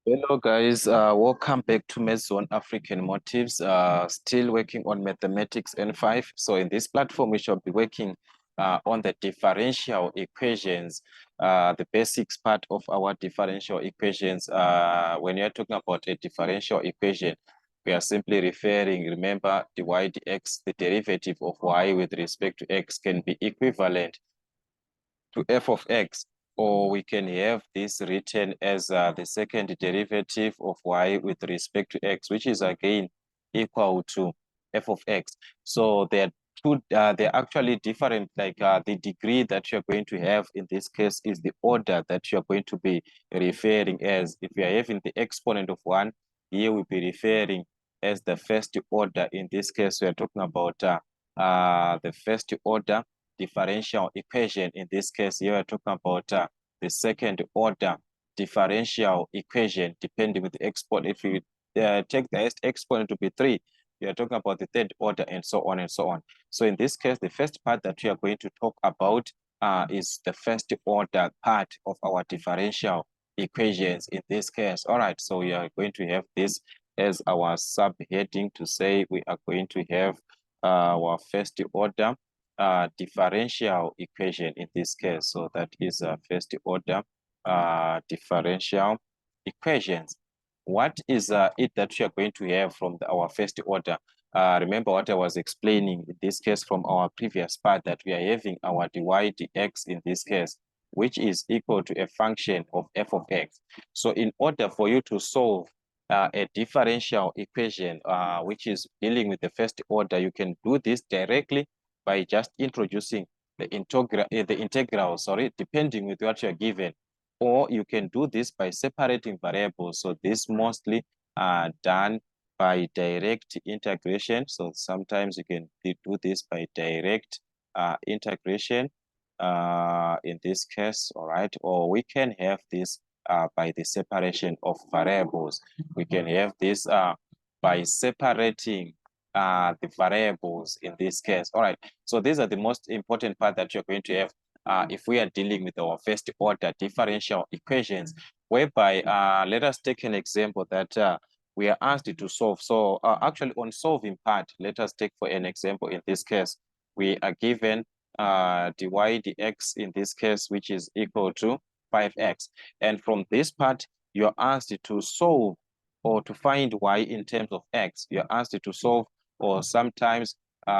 Hello guys, welcome back to Maths on African Motives. Still working on mathematics N5. So in this platform, we shall be working on the differential equations, the basics part of our differential equations. When you're talking about a differential equation, we are simply referring, remember, dy dx, the derivative of y with respect to x can be equivalent to f of x, or we can have this written as the second derivative of y with respect to x, which is again equal to f of x. So they're they're actually different. Like the degree that you're going to have in this case is the order that you're going to be referring as. If you are having the exponent of 1, here we'll be referring as the first order. In this case, we are talking about the first order differential equation. In this case, here we're talking about the second order differential equation, depending with the exponent. If you take the exponent to be 3, you are talking about the third order, and so on and so on. So in this case, the first part that we are going to talk about is the first order part of our differential equations in this case. All right, so we are going to have this as our subheading to say we are going to have our first order differential equation in this case. So that is a first order differential equations. What is it that we are going to have from our first order? Remember what I was explaining in this case from our previous part, that we are having our dy dx in this case, which is equal to a function of f of x. So in order for you to solve a differential equation, which is dealing with the first order, you can do this directly by just introducing the integral, depending with what you're given. Or you can do this by separating variables. So this mostly are done by direct integration. So sometimes you can do this by direct integration in this case, all right? Or we can have this by the separation of variables. We can have this by separating the variables in this case. All right, so these are the most important part that you're going to have if we are dealing with our first order differential equations, whereby let us take an example that we are asked to solve. So actually on solving part, let us take for an example. In this case, we are given dy dx in this case, which is equal to 5x. And from this part, you're asked to solve or to find y in terms of x. You're asked to solve, or sometimes you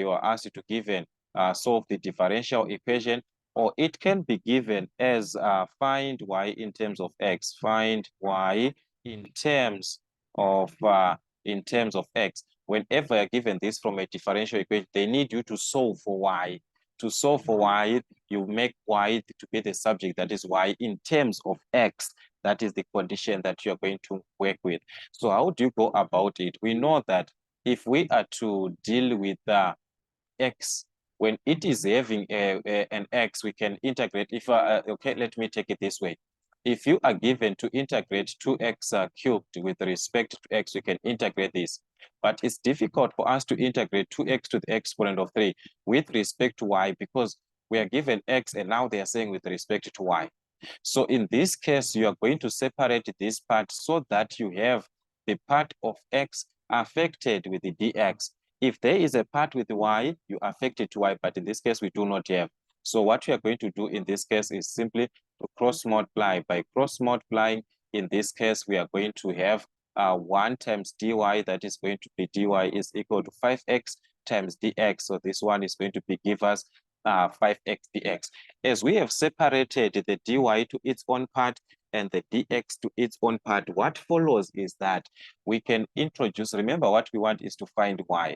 are asked to given solve the differential equation, or it can be given as find y in terms of x, find y in terms of x. Whenever you're given this from a differential equation, they need you to solve for y. To solve for y, you make y to be the subject, that is y in terms of x. That is the condition that you're going to work with. So how do you go about it? We know that if we are to deal with x, when it is having an x, we can integrate. If okay, let me take it this way. If you are given to integrate 2x cubed with respect to x, we can integrate this. But it's difficult for us to integrate 2x to the exponent of 3 with respect to y, because we are given x and now they are saying with respect to y. So in this case, you are going to separate this part so that you have the part of x affected with the dx. If there is a part with y, you affect it to y, but in this case, we do not have. So what we are going to do in this case is simply to cross multiply. By cross multiplying, in this case, we are going to have 1 times dy, that is going to be dy is equal to 5x times dx. So this one is going to be give us 5x dx. As we have separated the dy to its own part and the dx to its own part, what follows is that we can introduce, remember what we want is to find y.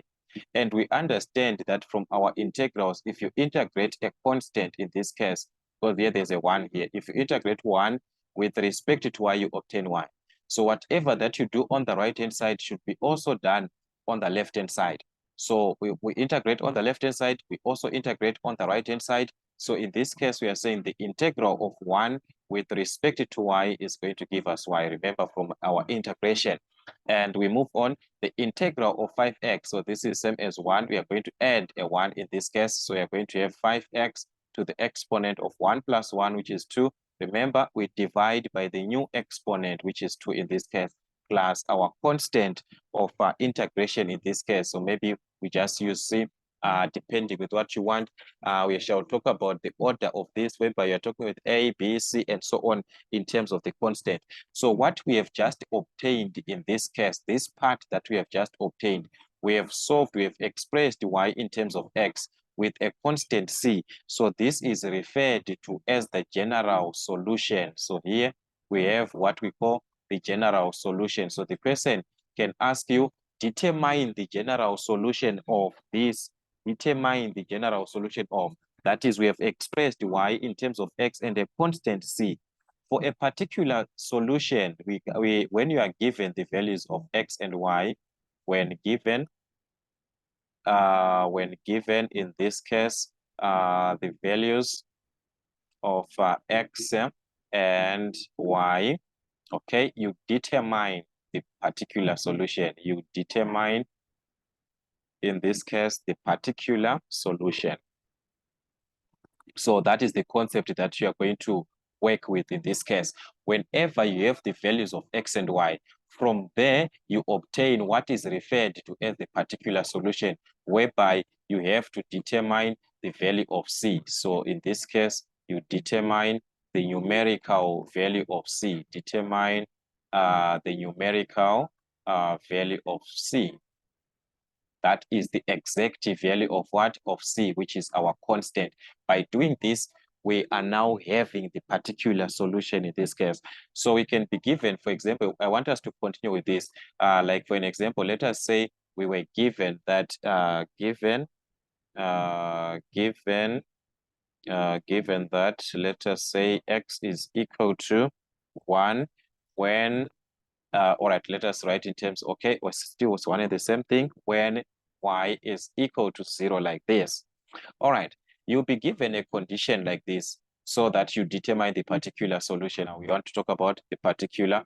And we understand that from our integrals, if you integrate a constant in this case, because there's a 1 here, if you integrate 1 with respect to y, you obtain y. So whatever that you do on the right-hand side should be also done on the left-hand side. So we integrate on the left-hand side, we also integrate on the right-hand side. So in this case, we are saying the integral of 1 with respect to y is going to give us y, remember from our integration. And we move on, the integral of 5x. So this is same as 1. We are going to add a 1 in this case. So we are going to have 5x to the exponent of 1 plus 1, which is 2, Remember, we divide by the new exponent, which is 2 in this case, plus our constant of integration in this case. So maybe we just use C, depending with what you want. We shall talk about the order of this, whereby you're talking with A, B, C, and so on in terms of the constant. So what we have just obtained in this case, this part that we have just obtained, we have solved, we have expressed y in terms of x with a constant c. So this is referred to as the general solution. So here we have what we call the general solution. So the person can ask you, determine the general solution of this, determine the general solution of, that is, we have expressed y in terms of x and a constant c. For a particular solution, when you are given the values of x and y, when given in this case, the values of x and y, okay, you determine the particular solution. You determine, in this case, the particular solution. So that is the concept that you are going to work with in this case. Whenever you have the values of x and y, from there you obtain what is referred to as the particular solution, whereby you have to determine the value of c. So in this case, you determine the numerical value of c, determine the numerical value of c. That is the exact value of what? Of c, which is our constant. By doing this, we are now having the particular solution in this case. So we can be given, for example, I want us to continue with this. Like for an example, let us say we were given that given that, let us say x is equal to 1 when all right, let us write in terms, okay, we're still one and the same thing, when y is equal to 0, like this. All right, you'll be given a condition like this so that you determine the particular solution. Now we want to talk about the particular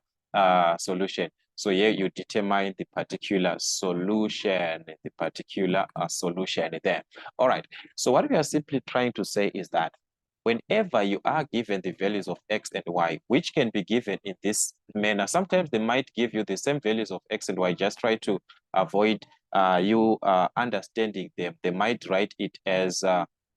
solution. So here you determine the particular solution, solution there. All right, so what we are simply trying to say is that whenever you are given the values of x and y, which can be given in this manner, sometimes they might give you the same values of x and y. Just try to avoid you understanding them. They might write it as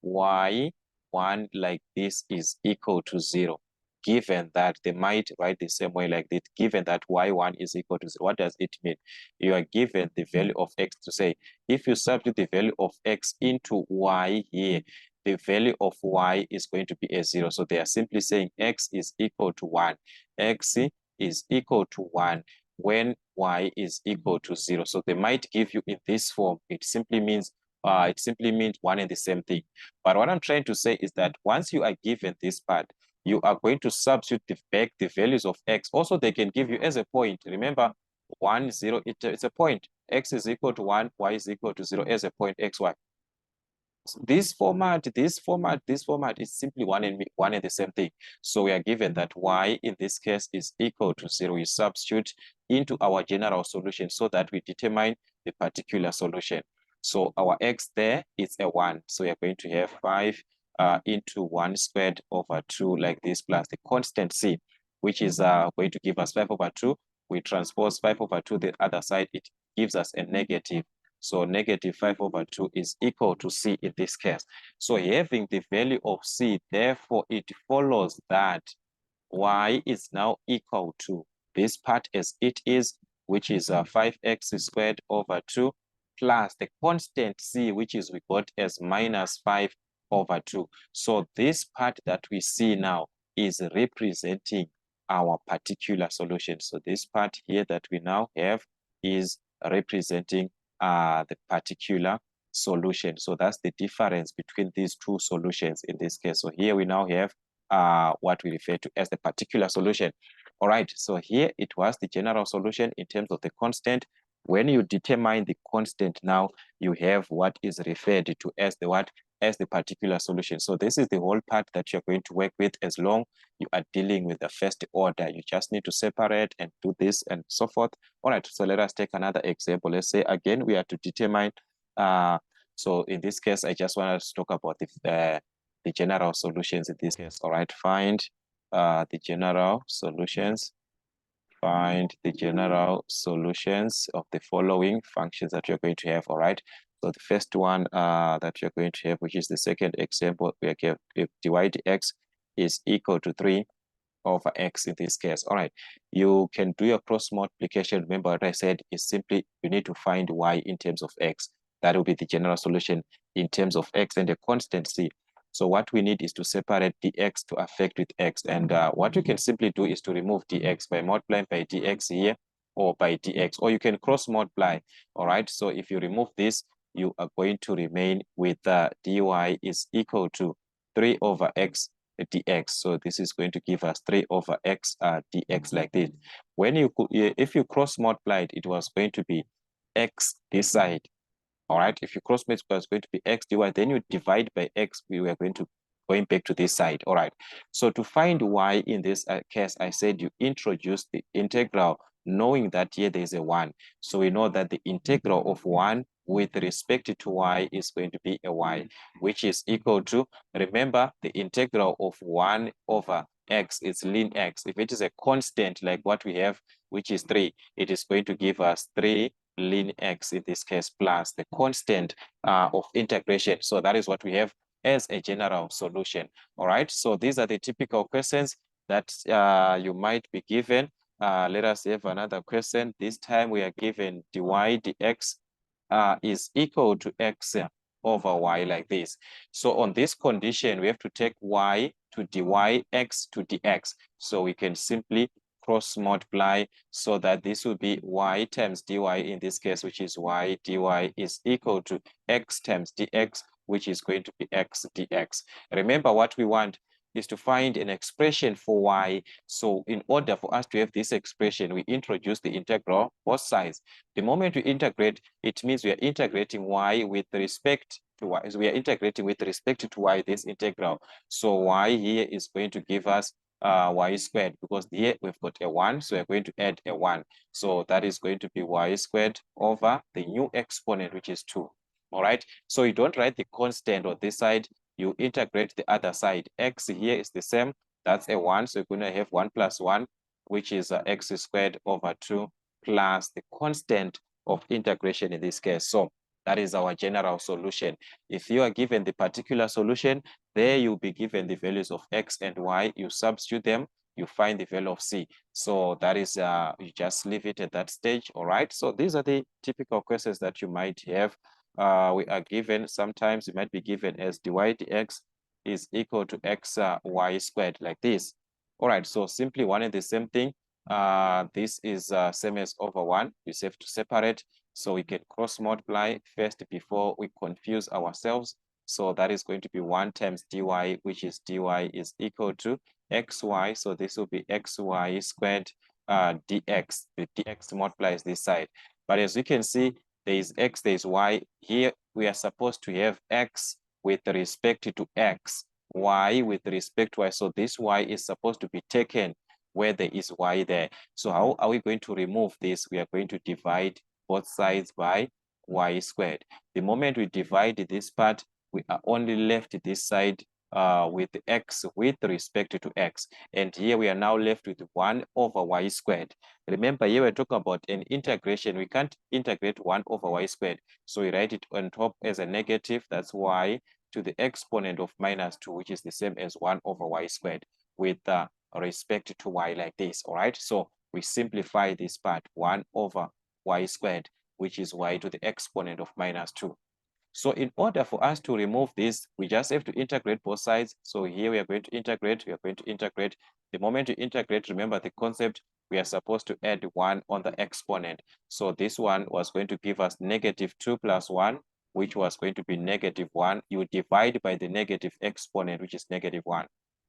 y1 like this is equal to 0. Given that, they might write the same way like this. Given that y1 is equal to 0, what does it mean? You are given the value of x to say, if you substitute the value of x into y here, the value of y is going to be a 0. So they are simply saying x is equal to 1. X is equal to 1 when y is equal to 0. So they might give you in this form. It simply means one and the same thing. But what I'm trying to say is that once you are given this part, you are going to substitute back the values of x. Also, they can give you as a point. Remember, 1, 0, it's a point. X is equal to 1, y is equal to 0 as a point, xy. This format is simply one and the same thing. So we are given that y in this case is equal to 0. We substitute into our general solution so that we determine the particular solution. So our x there is a 1. So we are going to have 5 into 1 squared over 2 like this, plus the constant c, which is going to give us 5 over 2. We transpose 5 over 2 the other side, it gives us a negative. So negative 5 over 2 is equal to c in this case. So having the value of c, therefore it follows that y is now equal to this part as it is, which is 5x squared over 2, plus the constant c, which is we got as minus 5 over 2. So this part that we see now is representing our particular solution. So this part here that we now have is representing the particular solution. So that's the difference between these two solutions in this case. So here we now have what we refer to as the particular solution. All right, so here it was the general solution in terms of the constant. When you determine the constant now, you have what is referred to as the what? As the particular solution. So this is the whole part that you're going to work with as long you are dealing with the first order. You just need to separate and do this and so forth. All right, so let us take another example. Let's say again, we are to determine, so in this case, I just want to talk about the general solutions in this case. All right, find the general solutions. Find the general solutions of the following functions that you're going to have. All right. So the first one that you're going to have, which is the second example, we have if dy dx is equal to 3 over x in this case. All right. You can do your cross multiplication. Remember what I said is simply you need to find y in terms of x. That will be the general solution in terms of x and a constant c. So what we need is to separate dx to affect with x. And what you can simply do is to remove dx by multiplying by dx here or by dx, or you can cross multiply. All right. So if you remove this, you are going to remain with dy is equal to 3 over x dx. So this is going to give us 3 over x dx like this. When you if you cross multiplied, it was going to be x this side. All right, if you cross multiply, it's going to be x dy. Then you divide by x. We were going back to this side. All right. So to find y in this case, I said you introduce the integral, knowing that here there is a 1. So we know that the integral of 1 with respect to y is going to be a y, which is equal to, remember, the integral of 1 over x is ln x. If it is a constant like what we have, which is 3, it is going to give us 3 ln x in this case plus the constant of integration. So that is what we have as a general solution. All right. So these are the typical questions that you might be given. Let us have another question. This time we are given dy dx is equal to x over y like this. So on this condition, we have to take y to dy, x to dx. So we can simply cross multiply so that this will be y times dy in this case, which is y dy is equal to x times dx, which is going to be x dx. Remember, what we want is to find an expression for y. So in order for us to have this expression, we introduce the integral both sides. The moment we integrate, it means we are integrating y with respect to y. So we are integrating with respect to y this integral. So y here is going to give us y squared, because here we've got a 1, so we're going to add a 1. So that is going to be y squared over the new exponent, which is 2. All right. So you don't write the constant on this side, you integrate the other side. X here is the same. That's a 1. So you're going to have 1 plus 1, which is x squared over 2 plus the constant of integration in this case. So that is our general solution. If you are given the particular solution, there you'll be given the values of x and y. You substitute them, you find the value of c. So that is, you just leave it at that stage. All right. So these are the typical questions that you might have. We are given, sometimes it might be given as dy dx is equal to x y squared like this. All right, so simply one and the same thing. This is same as over 1. You have to separate, so we can cross multiply first before we confuse ourselves. So that is going to be 1 times dy, which is dy is equal to xy. So this will be xy squared dx. The dx multiplies this side. But as you can see, there is x, there is y. Here we are supposed to have x with respect to x, y with respect to y. So this y is supposed to be taken where there is y there. So how are we going to remove this? We are going to divide both sides by y squared. The moment we divide this part, we are only left this side with x with respect to x. And here we are now left with 1 over y squared. Remember, here we're talking about an integration. We can't integrate 1 over y squared. So we write it on top as a negative. That's y to the exponent of minus 2, which is the same as 1 over y squared with respect to y like this. All right. So we simplify this part, 1 over y squared, which is y to the exponent of minus 2. So in order for us to remove this, we just have to integrate both sides. So here we are going to integrate, we are going to integrate. The moment you integrate, remember the concept, we are supposed to add 1 on the exponent. So this one was going to give us negative 2 plus 1, which was going to be negative 1. You divide by the negative exponent, which is negative 1.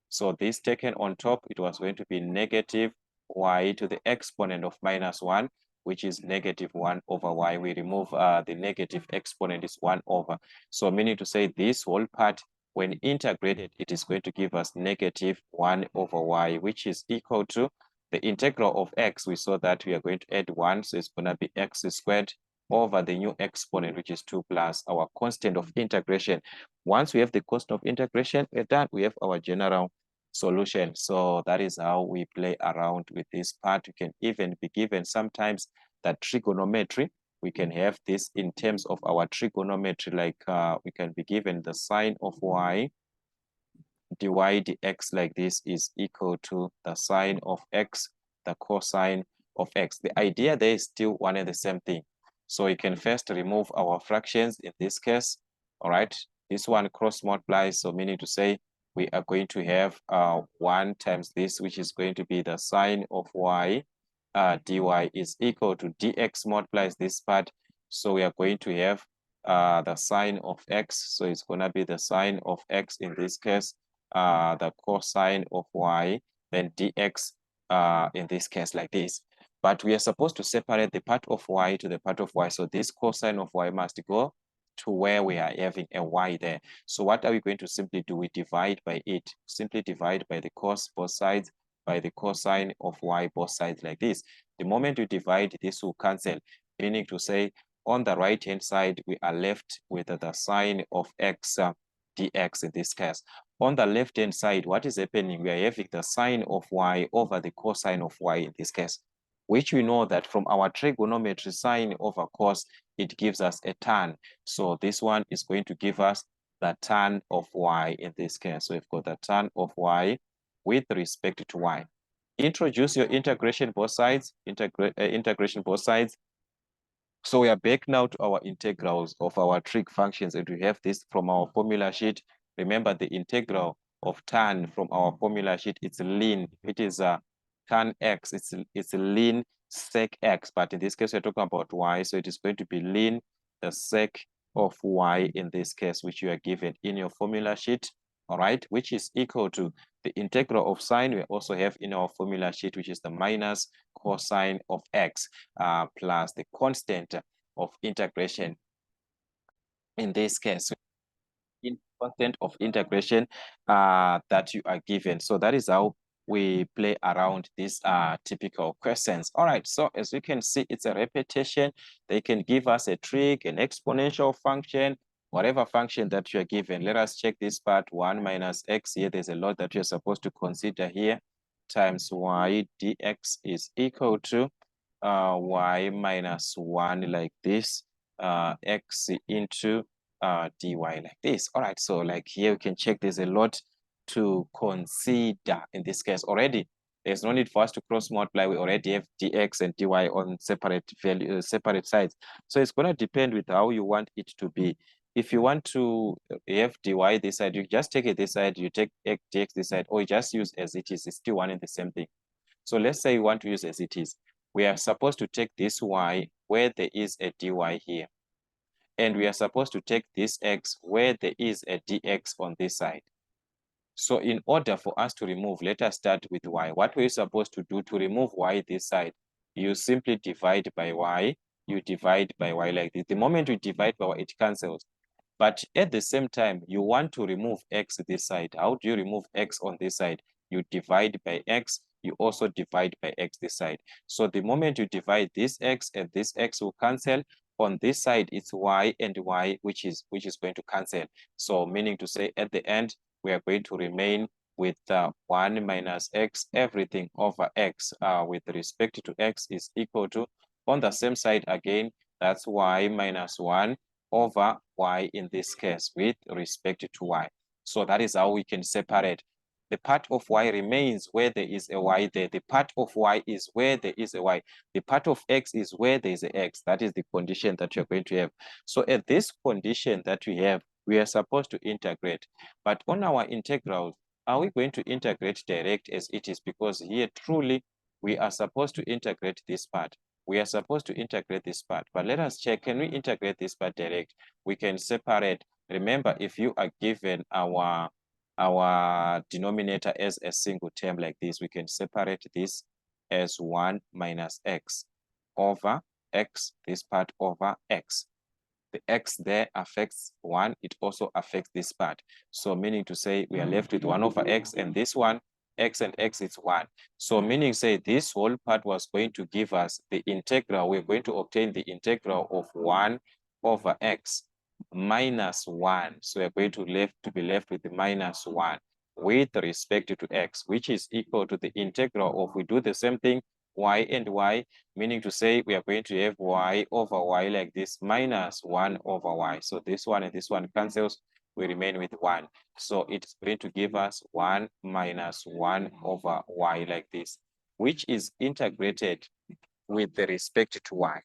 So this taken on top, it was going to be negative y to the exponent of minus 1, which is negative 1 over y. We remove the negative exponent is 1 over. So meaning to say this whole part, when integrated, it is going to give us negative 1 over y, which is equal to the integral of x. We saw that we are going to add 1, so it's going to be x squared over the new exponent, which is 2 plus our constant of integration. Once we have the constant of integration, we're done. We have our general solution. So that is how we play around with this part. You can even be given sometimes that trigonometry. We can have this in terms of our trigonometry, like we can be given the sine of y dy dx like this is equal to the sine of x, the cosine of x. The idea there is still one and the same thing. So you can first remove our fractions in this case, all right? This one cross multiplies, so meaning to say we are going to have 1 times this, which is going to be the sine of y dy is equal to dx multiplies this part. So we are going to have the sine of x. So it's going to be the sine of x in this case, the cosine of y, then dx in this case like this. But we are supposed to separate the part of y to the part of y. So this cosine of y must go to where we are having a y there. So what are we going to simply do? We divide by it. Simply divide by the cos both sides, by the cosine of y both sides like this. The moment you divide, this will cancel, meaning to say on the right hand side, we are left with the sine of x dx in this case. On the left hand side, what is happening? We are having the sine of y over the cosine of y in this case, which we know that from our trigonometry, sine over cos, it gives us a tan. So this one is going to give us the tan of y in this case. So we've got the tan of y with respect to y. Introduce your integration both sides, integration both sides. So we are back now to our integrals of our trig functions, and we have this from our formula sheet. Remember the integral of tan from our formula sheet, it's ln. It is tan x, it's ln sec x, but in this case we're talking about y, so it is going to be ln the sec of y in this case, which you are given in your formula sheet, all right, which is equal to the integral of sine. We also have in our formula sheet, which is the minus cosine of x plus the constant of integration. In this case, in constant of integration that you are given. So that is how we play around these typical questions. All right, so as you can see, it's a repetition. They can give us a trig, an exponential function, whatever function that you're given. Let us check this part, 1 minus x. Here, there's a lot that you're supposed to consider here, times y dx is equal to y minus 1 like this, x into dy like this. All right, so like here we can check there's a lot to consider in this case already. There's no need for us to cross multiply. We already have dx and dy on separate value, separate sides. So it's going to depend with how you want it to be. If you want to have dy this side, you just take it this side, you take dx this side, or you just use as it is. It's still one and the same thing. So let's say you want to use as it is. We are supposed to take this y where there is a dy here. And we are supposed to take this x where there is a dx on this side. So in order for us to remove, let us start with y. What we're supposed to do to remove y this side, you simply divide by y, you divide by y like this. The moment you divide by y, it cancels. But at the same time, you want to remove x this side. How do you remove x on this side? You divide by x, you also divide by x this side. So the moment you divide this x and this x will cancel, on this side it's y and y, which is going to cancel. So meaning to say at the end, we are going to remain with 1 minus x, everything over x with respect to x is equal to, on the same side again, that's y minus 1 over y in this case with respect to y. So that is how we can separate. The part of y remains where there is a y there. The part of y is where there is a y. The part of x is where there is a x. That is the condition that you're going to have. So at this condition that we have, we are supposed to integrate. But on our integrals, are we going to integrate direct as it is? Because here truly we are supposed to integrate this part. We are supposed to integrate this part. But let us check, can we integrate this part direct? We can separate. Remember, if you are given our denominator as a single term like this, we can separate this as 1 minus x over x, this part over x. The x there affects 1, it also affects this part. So meaning to say we are left with 1 over x, and this one, x and x is 1. So meaning say this whole part was going to give us the integral. We're going to obtain the integral of 1 over x minus 1. So we're going to be left with the minus 1. with respect to x, which is equal to the integral of, we do the same thing, y and y, meaning to say we are going to have y over y like this minus 1 over y. So this one and this one cancels, we remain with 1. So it's going to give us 1 minus 1 over y like this, which is integrated with respect to y.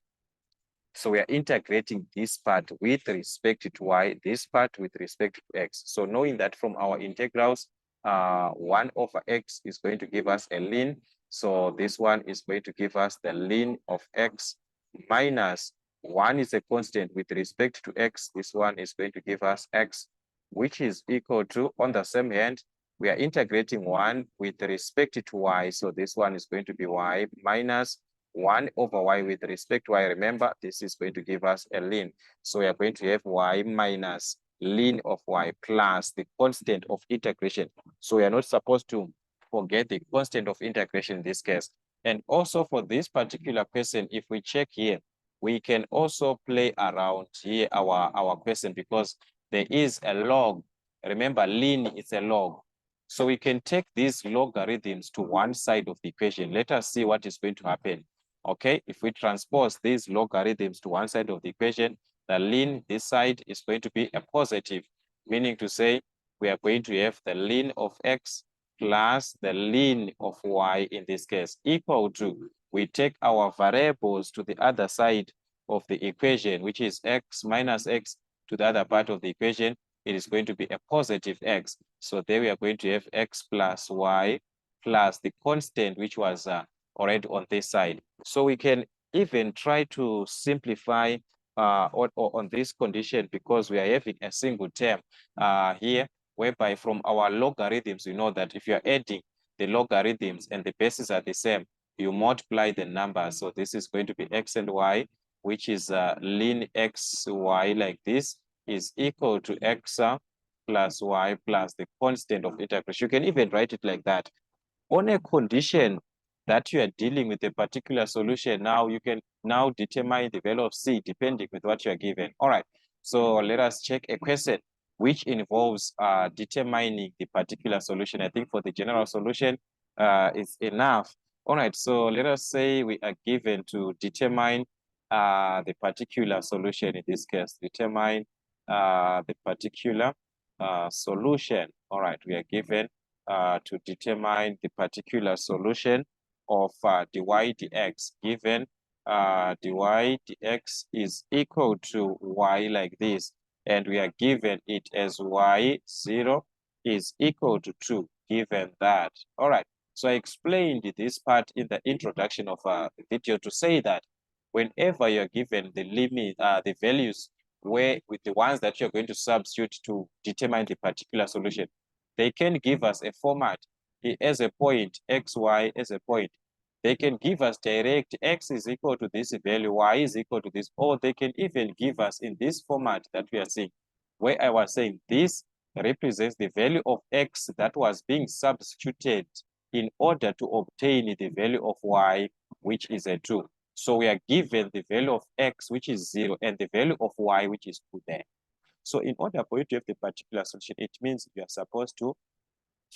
So we are integrating this part with respect to y, this part with respect to x. So knowing that from our integrals, 1 over x is going to give us a ln. So this one is going to give us the ln of x minus 1 is a constant with respect to x. This one is going to give us x, which is equal to, on the same hand, we are integrating 1 with respect to y. So this one is going to be y minus 1 over y with respect to y. Remember, this is going to give us a ln. So we are going to have y minus ln of y plus the constant of integration. So we are not supposed to forget the constant of integration in this case. And also for this particular question, if we check here, we can also play around here our question, because there is a log. Remember, ln is a log. So we can take these logarithms to one side of the equation. Let us see what is going to happen. Okay, if we transpose these logarithms to one side of the equation, the ln this side is going to be a positive, meaning to say we are going to have the ln of x plus the ln of y in this case equal to, we take our variables to the other side of the equation, which is x minus x, to the other part of the equation, it is going to be a positive x. So there we are going to have x plus y plus the constant, which was already on this side. So we can even try to simplify on this condition, because we are having a single term here, whereby from our logarithms, we know that if you are adding the logarithms and the bases are the same, you multiply the numbers. So this is going to be x and y, which is ln x y like this is equal to x plus y plus the constant of integration. You can even write it like that. On a condition that you are dealing with a particular solution, now you can now determine the value of c depending with what you are given. All right, so let us check a question which involves determining the particular solution. I think for the general solution is enough. All right, so let us say we are given to determine the particular solution. In this case, determine the particular solution. All right, we are given to determine the particular solution of dy dx, given dy dx is equal to y like this, and we are given it as y0 is equal to 2, given that. All right, so I explained this part in the introduction of the video to say that whenever you're given the limit, the values where with the ones that you're going to substitute to determine the particular solution, they can give us a format as a point, x, y as a point. They can give us direct x is equal to this value, y is equal to this, or they can even give us in this format that we are seeing, where I was saying this represents the value of x that was being substituted in order to obtain the value of y, which is a 2. So we are given the value of x, which is 0, and the value of y, which is 2 there. So in order for you to have the particular solution, it means you are supposed to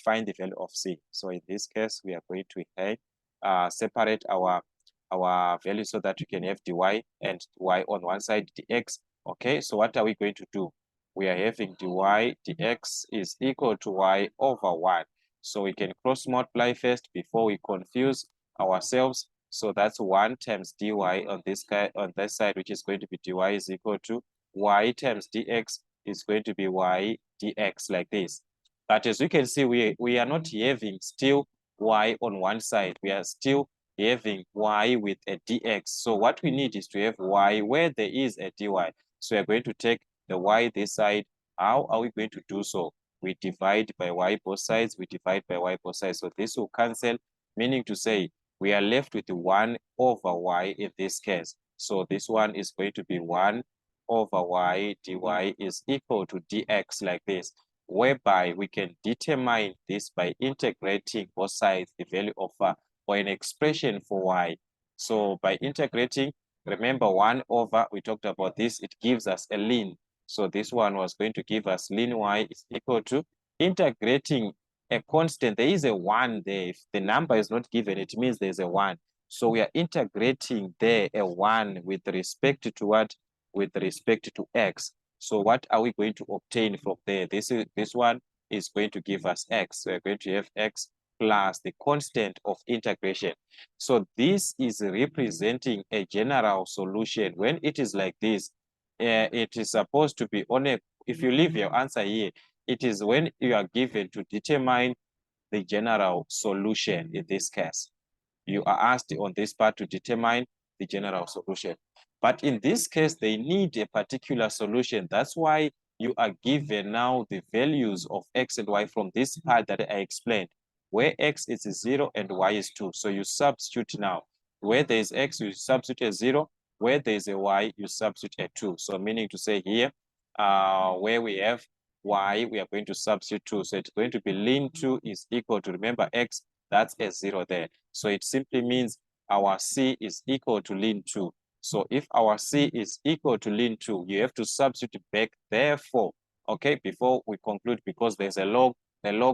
find the value of c. So in this case, we are going to separate our value so that we can have dy and y on one side, dx. Okay, so what are we going to do? We are having dy dx is equal to y over 1. So we can cross multiply first before we confuse ourselves. So that's 1 times dy on this side, which is going to be dy is equal to y times dx is going to be y dx like this. But as you can see, we are not having still y on one side. We are still having y with a dx. So what we need is to have y where there is a dy. So we are going to take the y this side. How are we going to do so? We divide by y both sides. We divide by y both sides. So this will cancel, meaning to say we are left with 1 over y in this case. So this one is going to be 1 over y dy is equal to dx like this, whereby we can determine this by integrating both sides, the value of or an expression for y. So by integrating, remember 1 over, we talked about this, it gives us a ln. So this one was going to give us ln y is equal to integrating a constant, there is a 1 there. If the number is not given, it means there's a 1. So we are integrating there a 1 with respect to what? With respect to x. So what are we going to obtain from there? This one is going to give us x. So we're going to have x plus the constant of integration. So this is representing a general solution. When it is like this, it is supposed to be on a, if you leave your answer here, it is when you are given to determine the general solution in this case. You are asked on this part to determine the general solution. But in this case, they need a particular solution. That's why you are given now the values of x and y from this part that I explained, where x is 0 and y is 2. So you substitute now. Where there is x, you substitute a 0. Where there is a y, you substitute a 2. So meaning to say here, where we have y, we are going to substitute 2. So it's going to be ln 2 is equal to, remember x, that's a 0 there. So it simply means our C is equal to ln 2. So if our C is equal to ln 2, you have to substitute back therefore, okay, before we conclude, because there's a log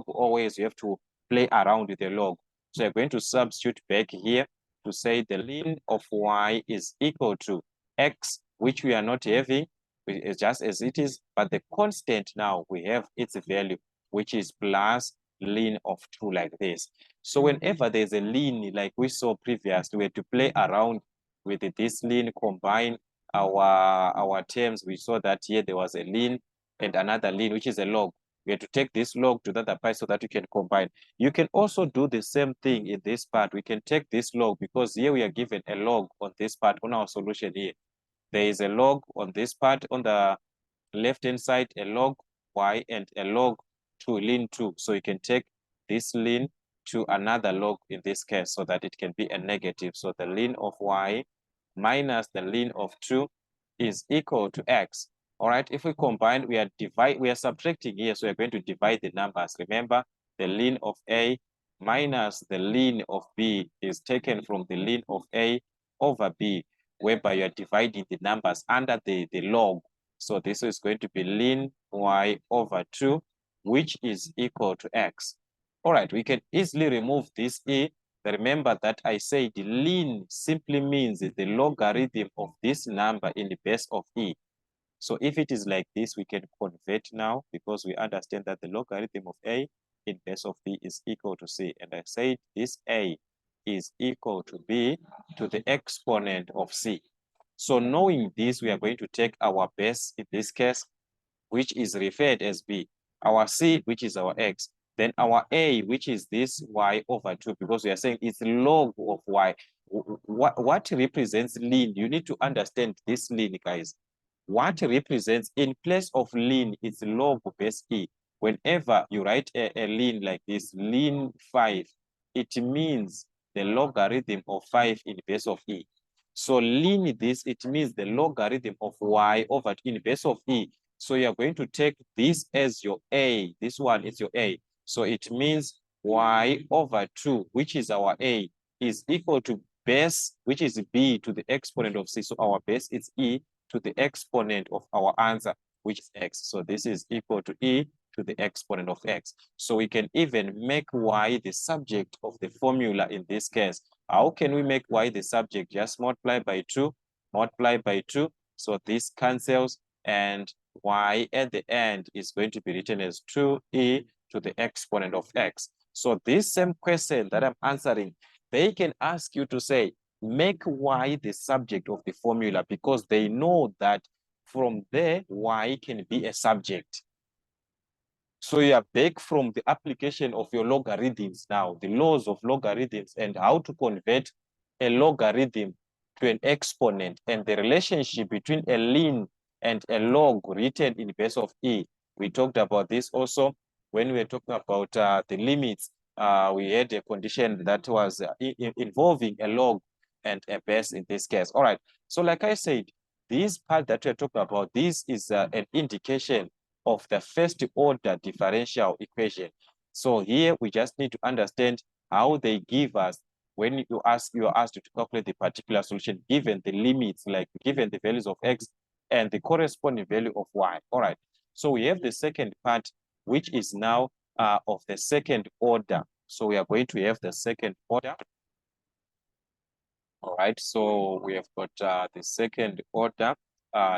always you have to play around with the log. So you're going to substitute back here to say the ln of y is equal to x, which we are not having, it's just as it is, but the constant now we have its value, which is plus ln of 2 like this. So whenever there's a ln, like we saw previously, we had to play around with this ln, combine our terms. We saw that here there was a ln and another ln, which is a log. We had to take this log to the other part so that you can combine. You can also do the same thing in this part. We can take this log, because here we are given a log on this part on our solution here. There is a log on this part on the left-hand side, a log y and a log to ln 2. So you can take this ln to another log in this case so that it can be a negative. So the ln of y minus the ln of 2 is equal to x. All right, if we combine, we are subtracting here, so we're going to divide the numbers. Remember, the ln of a minus the ln of b is taken from the ln of a over b, whereby you are dividing the numbers under the log. So this is going to be ln y over 2, which is equal to x. All right, we can easily remove this e. Remember that I said ln simply means the logarithm of this number in the base of e. So if it is like this, we can convert now, because we understand that the logarithm of a in base of b is equal to c. And I said this a is equal to b to the exponent of c. So knowing this, we are going to take our base in this case, which is referred as b, our c, which is our x, then our a, which is this y over 2, because we are saying it's log of y. What represents ln? You need to understand this ln, guys. What represents in place of ln, it's log base e. Whenever you write a ln like this, ln 5, it means the logarithm of 5 in base of e. So ln this, it means the logarithm of y over in base of e. So you're going to take this as your a. This one is your a. So it means y over 2, which is our a, is equal to base, which is b, to the exponent of c. So our base is e to the exponent of our answer, which is x. So this is equal to e to the exponent of x. So we can even make y the subject of the formula in this case. How can we make y the subject? Just multiply by 2, multiply by 2. So this cancels, and y at the end is going to be written as 2e to the exponent of x. So this same question that I'm answering, they can ask you to say, make y the subject of the formula, because they know that from there, y can be a subject. So you are back from the application of your logarithms now, the laws of logarithms, and how to convert a logarithm to an exponent, and the relationship between a ln and a log written in base of e. We talked about this also when we were talking about the limits. We had a condition that was involving a log and a base in this case. All right, so like I said, this part that we're talking about, this is an indication of the first order differential equation. So here we just need to understand how they give us, when you are asked to calculate the particular solution, given the limits, like given the values of x and the corresponding value of y. All right, so we have the second part, which is now of the second order. So we are going to have the second order. All right, so we have got the second order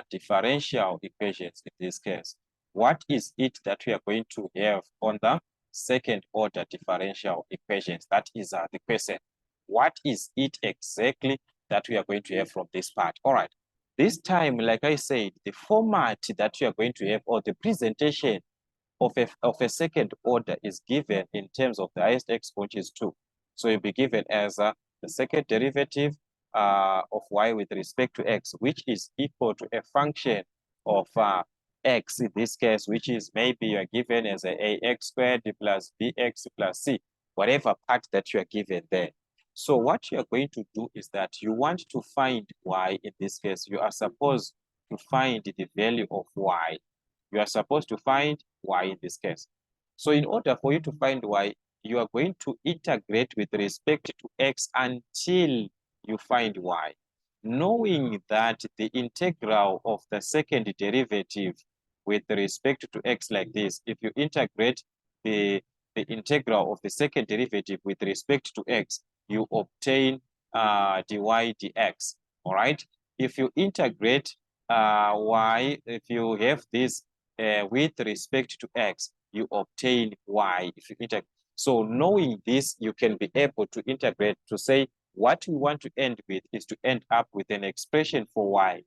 differential equations in this case. What is it that we are going to have on the second order differential equations? That is the question. What is it exactly that we are going to have from this part? All right, this time, like I said, the format that you are going to have, or the presentation of a second order, is given in terms of the highest exponent, which is 2. So you'll be given as the second derivative of y with respect to x, which is equal to a function of x in this case, which is maybe you are given as ax squared plus bx plus c, whatever part that you are given there. So what you are going to do is that you want to find y. In this case, you are supposed to find the value of y. You are supposed to find y in this case. So in order for you to find y, you are going to integrate with respect to x until you find y, knowing that the integral of the second derivative with respect to x like this, if you integrate the integral of the second derivative with respect to x, you obtain dy dx. All right. If you integrate y, if you have this with respect to x, you obtain y. If you integrate, so knowing this, you can be able to integrate to say what we want to end with is to end up with an expression for y.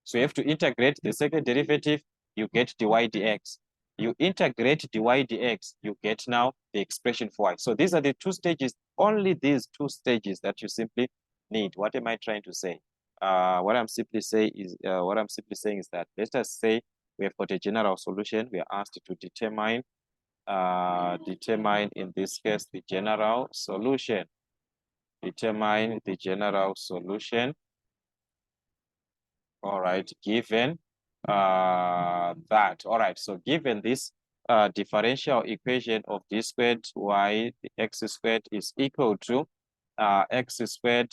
So you have to integrate the second derivative, you get dy dx. You integrate dy dx, you get now the expression for y. So these are the two stages, only these two stages that you simply need. What am I trying to say? What I'm simply saying is that let us say we have got a general solution. We are asked to determine in this case the general solution. Determine the general solution. All right, given that. All right, so given this differential equation of d squared y x squared is equal to x squared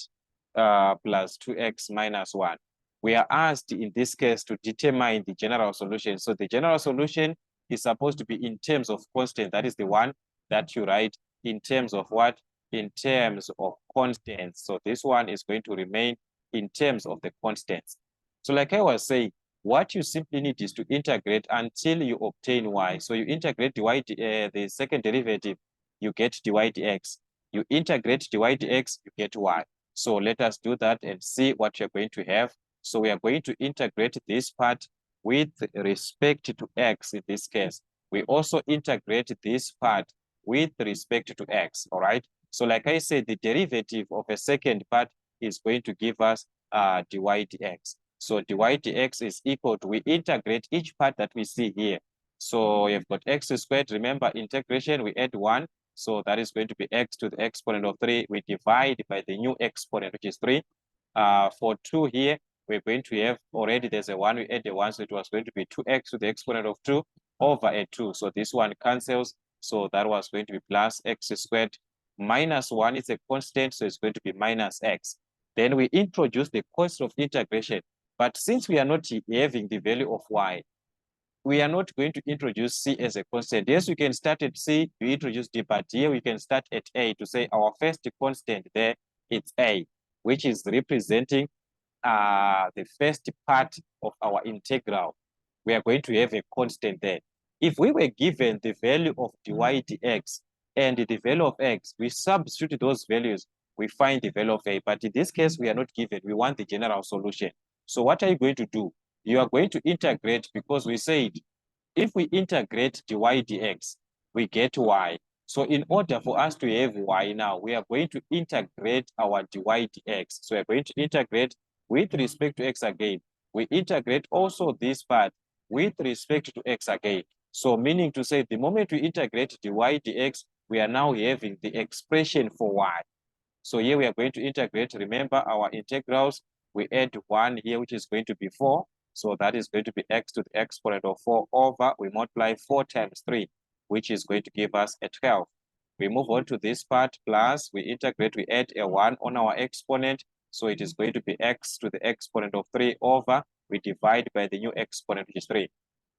plus 2x minus 1. We are asked in this case to determine the general solution. So the general solution is supposed to be in terms of constant. That is the one that you write in terms of what? In terms of constants. So this one is going to remain in terms of the constants. So like I was saying, what you simply need is to integrate until you obtain y. So you integrate the second derivative, you get dy dx. You integrate dy dx, you get y. So let us do that and see what you're going to have. So we are going to integrate this part with respect to x in this case. We also integrate this part with respect to x, all right? So like I said, the derivative of a second part is going to give us dy dx. So dy dx is equal to, we integrate each part that we see here. So you've got x squared. Remember, integration, we add 1. So that is going to be x to the exponent of 3. We divide by the new exponent, which is 3. For 2 here, we're going to have already, there's a 1, we add a 1. So it was going to be 2x to the exponent of 2 over a 2. So this one cancels. So that was going to be plus x squared minus 1 is a constant. So it's going to be minus x. Then we introduce the cost of integration. But since we are not having the value of y, we are not going to introduce c as a constant. Yes, we can start at c, we introduce d, but here we can start at a to say our first constant there, it's a, which is representing the first part of our integral. We are going to have a constant there. If we were given the value of dy dx and the value of x, we substitute those values, we find the value of a. But in this case, we are not given, we want the general solution. So what are you going to do? You are going to integrate, because we said if we integrate dy dx, we get y. So in order for us to have y now, we are going to integrate our dy dx. So we're going to integrate with respect to x again. We integrate also this part with respect to x again. So meaning to say, the moment we integrate dy dx, we are now having the expression for y. So here we are going to integrate. Remember our integrals, we add 1 here, which is going to be 4. So that is going to be x to the exponent of 4 over, we multiply 4 times 3, which is going to give us a 12. We move on to this part, plus we integrate, we add a 1 on our exponent. So it is going to be x to the exponent of 3 over, we divide by the new exponent, which is 3.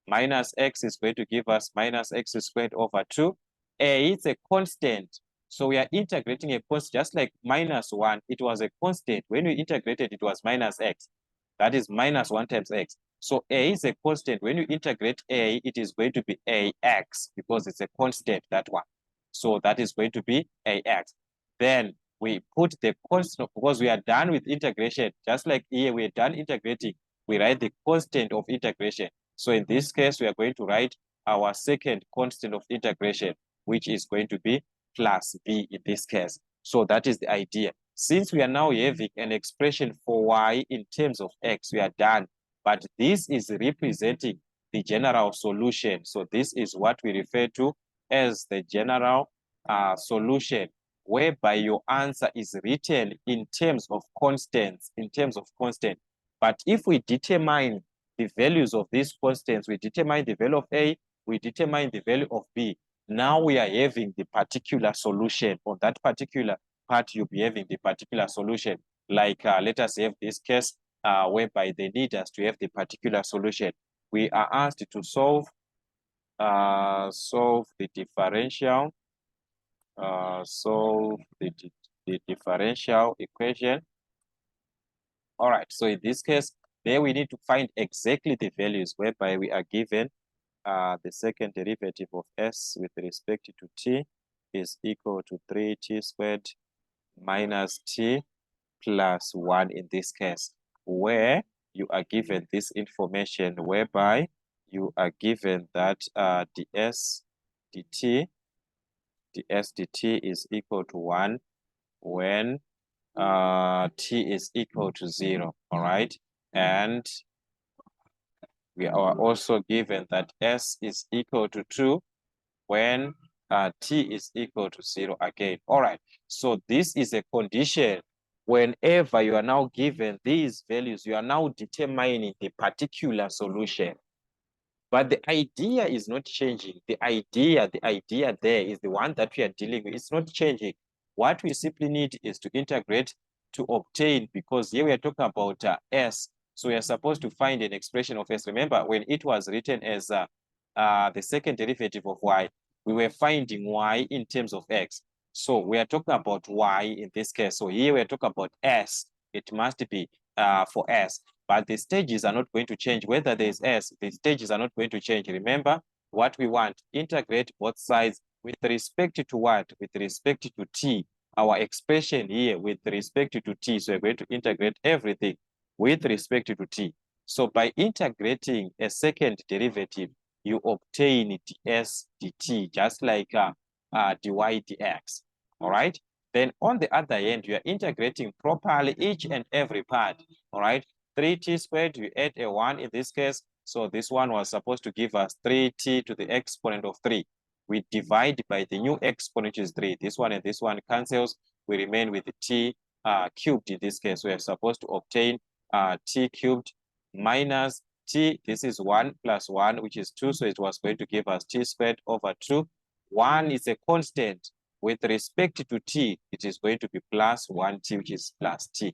minus x is going to give us minus x squared over 2. A is a constant. So we are integrating a constant, just like minus 1. It was a constant. When we integrated, it was minus x. That is minus 1 times x. So a is a constant. When you integrate a, it is going to be ax because it's a constant, that one. So that is going to be ax. Then we put the constant, because we are done with integration. Just like here, we are done integrating. We write the constant of integration. So in this case, we are going to write our second constant of integration, which is going to be plus b in this case. So that is the idea. Since we are now having an expression for y in terms of x, we are done. But this is representing the general solution. So this is what we refer to as the general solution, whereby your answer is written in terms of constants, But if we determine the values of these constants, we determine the value of a, we determine the value of b. Now we are having the particular solution. On that particular part, you'll be having the particular solution. Like let us have this case whereby they need us to have the particular solution. We are asked to solve the differential, the differential equation. All right, so in this case, there we need to find exactly the values whereby we are given the second derivative of s with respect to t is equal to 3t squared minus t plus 1 in this case, where you are given this information whereby you are given that ds dt is equal to 1 when t is equal to 0, all right? And we are also given that s is equal to 2 when t is equal to 0 again. All right, so this is a condition. Whenever you are now given these values, you are now determining the particular solution. But the idea is not changing. The idea there is the one that we are dealing with. It's not changing. What we simply need is to integrate to obtain, because here we are talking about s. So we are supposed to find an expression of s. Remember, when it was written as the second derivative of y, we were finding y in terms of x. So we are talking about y in this case. So here we are talking about s. It must be for s. But the stages are not going to change. Whether there is s, the stages are not going to change. Remember what we want: integrate both sides with respect to what? With respect to t. Our expression here with respect to t. So we're going to integrate everything with respect to t. So by integrating a second derivative, you obtain ds dt, just like dy dx. All right. Then on the other end, you are integrating properly each and every part. All right. 3t squared, you add a 1 in this case. So this one was supposed to give us 3t to the exponent of 3. We divide by the new exponent, which is 3. This one and this one cancels. We remain with the t cubed in this case. We are supposed to obtain t cubed minus t. This is 1 plus 1, which is 2. So it was going to give us t squared over 2. 1 is a constant. With respect to t, it is going to be plus 1t, which is plus t,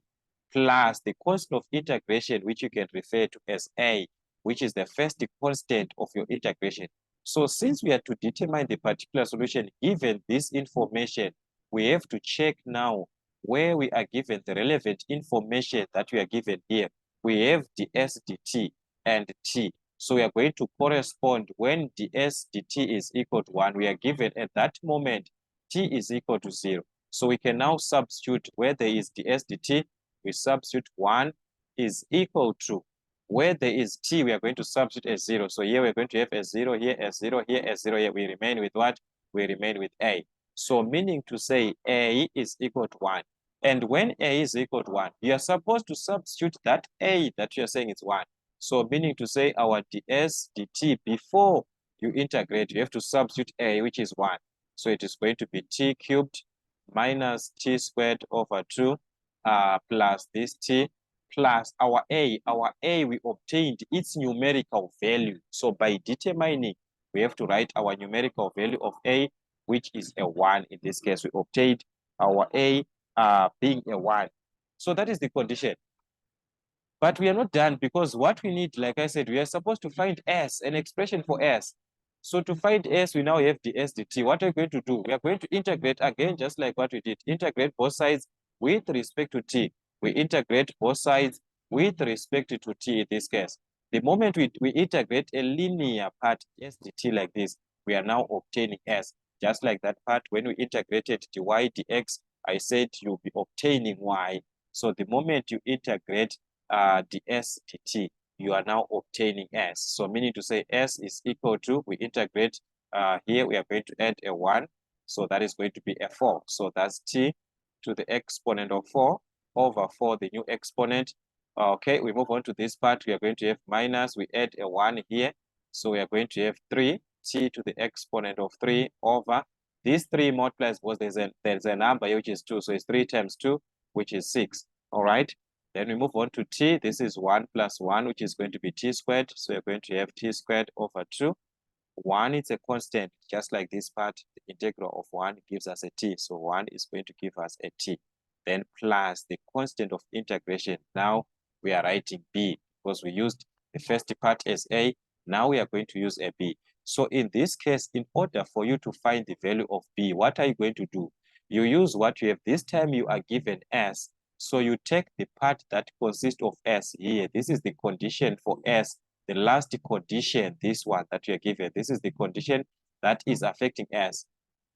plus the constant of integration, which you can refer to as a, which is the first constant of your integration. So since we are to determine the particular solution given this information, we have to check now where we are given the relevant information that we are given here. We have ds dt and t. So we are going to correspond when ds dt is equal to 1. We are given at that moment t is equal to 0. So we can now substitute where there is ds dt, we substitute 1 is equal to, where there is t, we are going to substitute as 0. So here we're going to have a 0 here, a 0 here, a 0 here. We remain with what? We remain with a. So meaning to say a is equal to 1. And when a is equal to 1, you are supposed to substitute that a that you are saying is 1. So meaning to say our ds dt, before you integrate, you have to substitute a, which is 1. So it is going to be t cubed minus t squared over 2 plus this t plus our a. Our a, we obtained its numerical value. So by determining, we have to write our numerical value of a, which is a 1. In this case, we obtained our a being a 1. So that is the condition. But we are not done, because what we need, like I said, we are supposed to find S, an expression for S. So to find S, we now have ds dt. What are we going to do? We are going to integrate again, just like what we did. Integrate both sides with respect to t. We integrate both sides with respect to t in this case. The moment we integrate a linear part s dt like this, we are now obtaining S. Just like that part, when we integrated dy dx, I said you'll be obtaining Y. So the moment you integrate ds dt, you are now obtaining S. So meaning to say S is equal to, we integrate here, we are going to add a 1. So that is going to be a 4. So that's t to the exponent of 4 over 4, the new exponent. Okay, we move on to this part. We are going to have minus, we add a 1 here. So we are going to have 3 t to the exponent of 3 over this 3 multiplies, because there's a number here which is 2. So it's 3 times 2, which is 6. All right. Then we move on to t. This is 1 plus 1, which is going to be t squared. So you're going to have t squared over 2. 1 is a constant, just like this part. The integral of 1 gives us a t. So 1 is going to give us a t. Then plus the constant of integration. Now we are writing b, because we used the first part as a. Now we are going to use a b. So in this case, in order for you to find the value of b, what are you going to do? You use what you have. This time you are given s. So you take the part that consists of S here. This is the condition for S. The last condition, this one that you are given, this is the condition that is affecting S.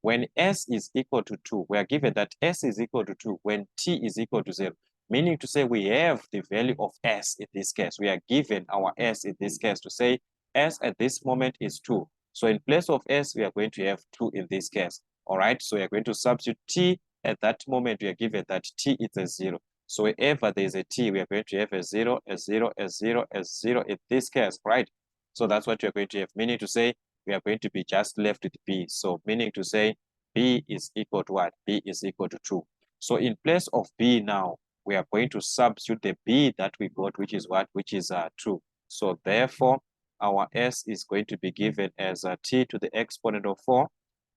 When S is equal to 2, we are given that S is equal to 2 when T is equal to 0. Meaning to say we have the value of S in this case. We are given our S in this case to say S at this moment is 2. So in place of S, we are going to have 2 in this case. All right, so we are going to substitute T. At that moment, we are given that T is a 0. So wherever there is a T, we are going to have a 0, a 0, a 0, a 0 in this case, right? So that's what you're going to have, meaning to say we are going to be just left with B. So meaning to say B is equal to what? B is equal to 2. So in place of B now, we are going to substitute the B that we got, which is what? Which is 2. So therefore, our S is going to be given as T to the exponent of 4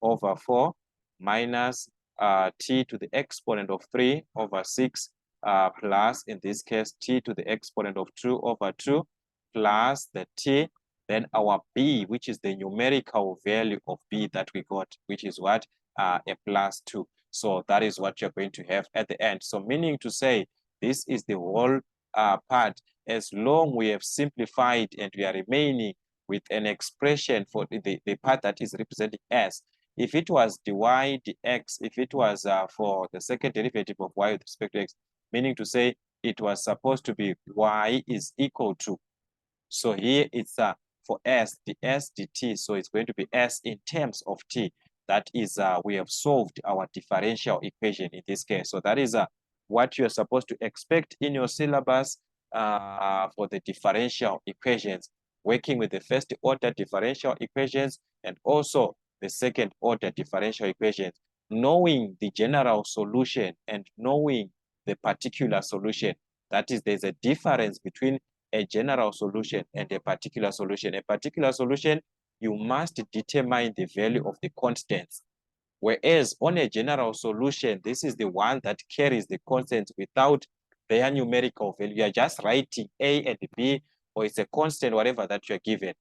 over 4 minus T to the exponent of 3 over 6 plus, in this case, T to the exponent of 2 over 2 plus the T, then our B, which is the numerical value of B that we got, which is what? A plus 2. So that is what you're going to have at the end. So meaning to say, this is the whole part. As long we have simplified and we are remaining with an expression for the part that is representing S. If it was dy dx, if it was for the second derivative of y with respect to x, meaning to say it was supposed to be y is equal to. So here it's for s, the s dt, so it's going to be s in terms of t. That is, we have solved our differential equation in this case. So that is what you're supposed to expect in your syllabus for the differential equations, working with the first order differential equations and also the second order differential equations, knowing the general solution and knowing the particular solution. That is, there's a difference between a general solution and a particular solution. A particular solution, you must determine the value of the constants. Whereas on a general solution, this is the one that carries the constants without their numerical value. You are just writing A and B, or it's a constant, whatever that you're given.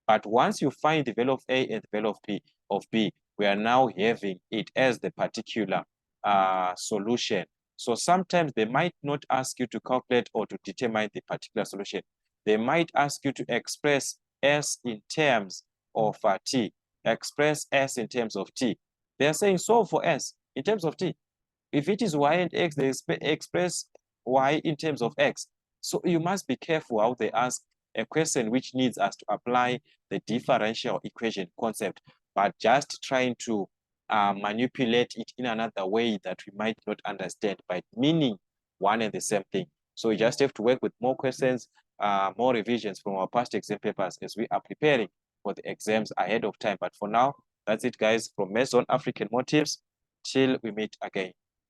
But once you find the value of A and the value of B, we are now having it as the particular solution. So sometimes they might not ask you to calculate or to determine the particular solution. They might ask you to express S in terms of T, express S in terms of T. They are saying solve for S in terms of T. If it is Y and X, they express Y in terms of X. So you must be careful how they ask a question which needs us to apply the differential equation concept, but just trying to manipulate it in another way that we might not understand, by meaning one and the same thing. So we just have to work with more questions, more revisions from our past exam papers as we are preparing for the exams ahead of time. But for now, that's it, guys, from Mason African Motives. Till we meet again.